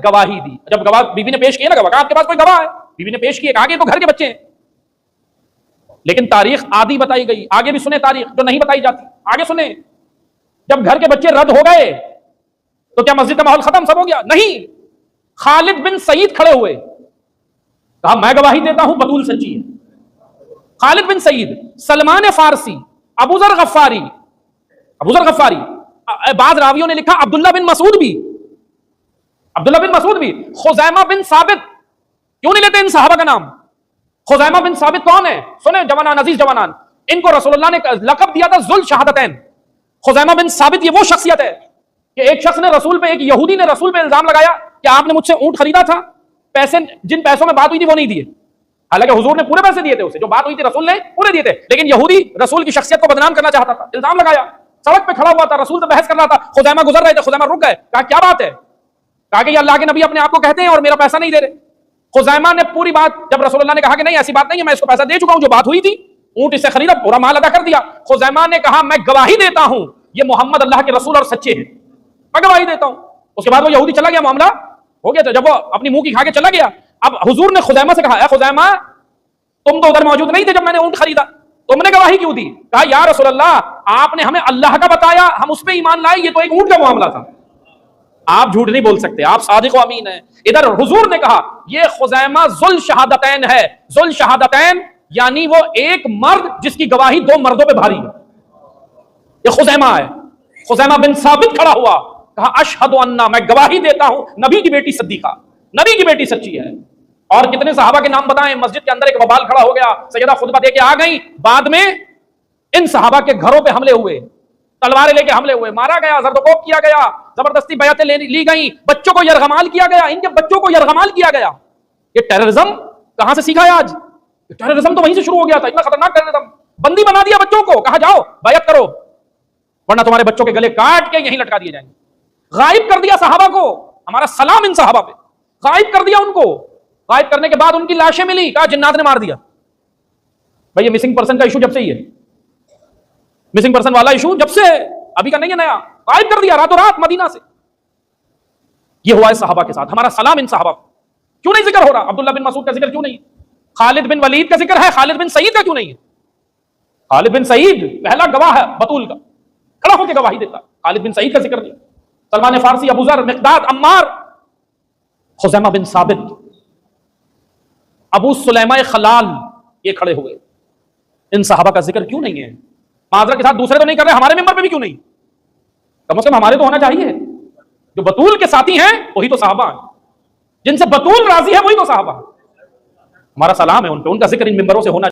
गवाही दी। जब गवाह बीवी ने पेश किया ना गवाह, कहा आपके पास कोई गवाह है? बीवी ने पेश किया, कहा कि तो घर के बच्चे हैं। लेकिन तारीख आधी बताई गई, आगे भी सुने तारीख जो नहीं बताई जाती, आगे सुने। जब घर के बच्चे रद्द हो गए तो क्या मस्जिद का माहौल खत्म, सब हो गया? नहीं। खालिद बिन सईद खड़े हुए, कहा मैं गवाही देता हूं बतूल सच्ची है। खालिद बिन सईद, सलमान फारसी, अबूजर गफ्फारी, बाद रावियों ने लिखा अब्दुल्ला बिन मसूद भी, खुजैमा बिन साबित। क्यों नहीं लेते इन सहाबा का नाम? खुजैमा बिन साबित कौन है? सुने जवानान, अजीज जवानान, इनको रसूलुल्लाह ने लक़ब दिया था जुल शहादतैन। खुजैमा बिन साबित ये वो शख्सियत है कि एक शख्स ने रसूल पे, एक यहूदी ने रसूल पे इल्जाम लगाया कि आपने मुझसे ऊंट खरीदा था, पैसे जिन पैसों में बात हुई थी वो नहीं दिए। हालांकि हुजूर ने पूरे पैसे दिए थे, उसे जो बात हुई थी रसूल ने पूरे दिए थे, लेकिन यहूदी रसूल की शख्सियत को बदनाम करना चाहता था, इल्जाम लगाया। सड़क पे खड़ा हुआ था, रसूल से बहस कर रहा था, खुजैमा गुजर रहे थे, खुजैमा रुक गए, कहा क्या बात है? कहा कि अल्लाह के नबी अपने आप को कहते हैं और मेरा पैसा नहीं दे रहे। खुजैमा ने पूरी बात, जब रसूलुल्लाह ने कहा कि नहीं ऐसी बात नहीं है, मैं इसको पैसा दे चुका हूं, जो बात हुई थी ऊंट इससे खरीदा, पूरा माल अदा कर दिया। खुजैमा ने कहा मैं गवाही देता हूं ये मोहम्मद अल्लाह के रसूल और सच्चे हैं, मैं गवाही देता हूं। उसके बाद वो यहूदी चला गया, मामला हो गया था। जब वो अपनी मुंह की खा के चला गया, अब हुजूर ने खुजैमा से कहा, खुजैमा तुम तो उधर मौजूद नहीं थे जब मैंने ऊंट खरीदा, तुमने गवाही क्यों दी? कहा या रसूलल्लाह आपने हमें अल्लाह का बताया, हम उस पर ईमान लाए, ये तो एक ऊंट का मामला था। आप झूठ नहीं बोल सकते, आप सादिक व अमीन है। इधर हुजूर ने कहा ये खुजैमा जुल शहादतैन है। जुल शहादतैन यानी वो एक मर्द जिसकी गवाही दो मर्दों पे भारी है, ये खुजैमा है। खुजैमा बिन साबित खड़ा हुआ, कहा अशहदु अन्ना, मैं गवाही देता हूं नबी की बेटी सद्दीका, नबी की बेटी सच्ची है। और कितने सहाबा के नाम बताएं। मस्जिद के अंदर एक वबाल खड़ा हो गया, सैयदा खुतबा दे के आ गई, बाद में इन सहाबा के घरों पे हमले हुए, तलवारें लेके हमले हुए, मारा गया, जरदकोब किया गया, जबरदस्ती बयातें ली गई, बच्चों को यरगमाल किया गया, इनके बच्चों को यरगमाल किया गया। ये टेररिज्म कहां से सीखा है आज? टेररिज्म तो वहीं से शुरू हो गया था, इतना खतरनाक टेररिज्म। बंदी बना दिया बच्चों को, कहा जाओ बैत करो वरना तुम्हारे बच्चों के गले काट के यहीं लटका दिए जाएंगे। गायब कर दिया सहाबा को, हमारा सलाम इन सहाबा पे, गायब कर दिया उनको। गायब करने के बाद उनकी लाशें मिली, कहा जिन्नात ने मार दिया। भाई ये मिसिंग पर्सन का इशू जब से ही है, मिसिंग पर्सन वाला इशू जब से, अभी का नहीं है नया, गायब कर दिया रातों रात मदीना से। ये हुआ है सहाबा के साथ, हमारा सलाम इन सहाबा। क्यों नहीं जिक्र हो रहा? अब्दुल्ला बिन मसूद का जिक्र क्यों नहीं? खालिद बिन वलीद का जिक्र है, खालिद बिन सईद का क्यों नहीं है? खालिद बिन सईद पहला गवाह है बतूल का, खड़ा होकर गवाही देता। खालिद बिन सईद का जिक्र नहीं। सलमान फारसी, अबू ज़र, मिक़दाद, अम्मार, खुजैमा बिन साबित, अबू सुलैमा खलाल, ये खड़े हुए। इन सहाबा का जिक्र क्यों नहीं है? माजरा के साथ दूसरे तो नहीं कर रहे, हमारे मेंबर पे भी क्यों नहीं? कम से कम हमारे तो होना चाहिए। जो बतूल के साथी हैं वही तो सहाबा हैं, जिनसे बतूल राजी है वही तो सहाबा। हमारा सलाम है उन पे, उनका जिक्र इन मेंबरों से होना